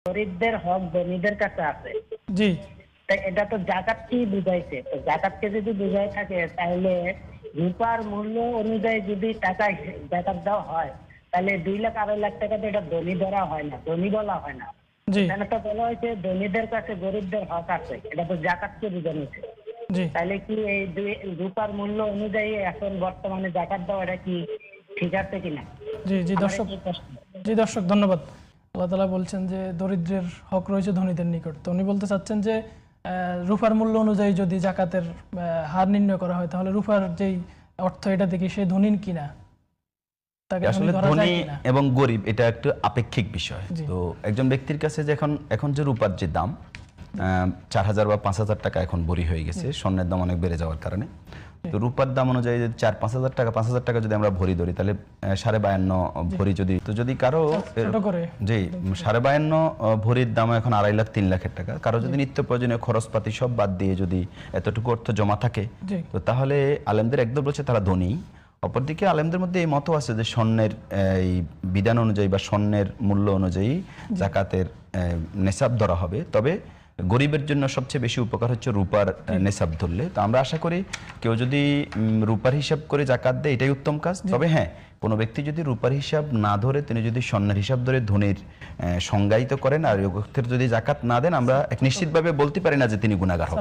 গরিবদের হক ধনীদের কাছে আছে। জি তাই এটা তো জাকাত কি বুঝাইছে, তো জাকাতকে যদি বুঝাই থাকে তাহলে রূপার মূল্য অনুযায়ী যদি টাকা জাকাত দেওয়া হয় তাহলে 2 লাখ 2.5 লাখ টাকা তো এটা ধনী ধরা হয় না, ধনী বলা হয় না। জি এখানে তো বলা হয়েছে ধনীদের কাছে গরিবদের হক আছে, এটা তো জাকাতকে বোঝানো। জি তাহলে কি এই রূপার মূল্য অনুযায়ী এখন বর্তমানে জাকাত দেওয়া এটা কি ঠিক আছে কিনা? জি জি আমার দর্শক, এই প্রশ্ন। জি দর্শক ধন্যবাদ। আল্লাহ তাআলা বলছেন যে দরিদ্রের হক রয়েছে ধনীদের নিকট। তো উনি বলতে চাচ্ছেন যে রূপার মূল্য অনুযায়ী যদি জাকাতের হার নির্ণয় করা হয় তাহলে রূপার যেই অর্থ এটা দেখি সে ধনী কিনা, তাকে ধনী আসলে ধরা যায় ধনী কিনা। এবং গরিব এটা একটু আপেক্ষিক বিষয়। জি। তো একজন ব্যক্তির কাছে যে এখন যে রূপার যে দাম 4,000 বা 5,000 টাকা এখন ভরি হয়ে গেছে স্বর্ণের দাম অনেক বেড়ে যাওয়ার কারণে। তো রূপার দাম অনুযায়ী যদি 4-5,000 টাকা 5,000 টাকা যদি আমরা ভরি ধরি তাহলে 52.5 ভরি যদি কারো ছোট করে জি 52.5 ভরির দাম এখন 2.5 লাখ 3 লাখের টাকা। কারো যদি নিত্য প্রয়োজনীয় খরচপাতি সব বাদ দিয়ে যদি এতটুকু অর্থ জমা থাকে জি তো তাহলে আলেমদের একদম বলছে তারা ধনী। অপরদিকে আলেমদের মধ্যে এই মত আছে যে স্বর্ণের এই বিধান অনুযায়ী বা স্বর্ণের মূল্য অনুযায়ী জাকাতের নেসাব ধরা হবে। তবে গরিবের জন্য সবচেয়ে বেশি উপকার হচ্ছে রূপার নেসাব ধরলে। তো আমরা আশা করি কেউ যদি রূপার হিসাব করে জাকাত দেয় এটাই উত্তম কাজ। তবে হ্যাঁ, কোনো ব্যক্তি যদি রূপার হিসাব না ধরে তিনি যদি স্বর্ণের হিসাব ধরে ধনীর সংজ্ঞায়িত করেন আর যদি জাকাত না দেন আমরা এক নিশ্চিতভাবে বলতে পারি না যে তিনি গুনাহগার হবেন।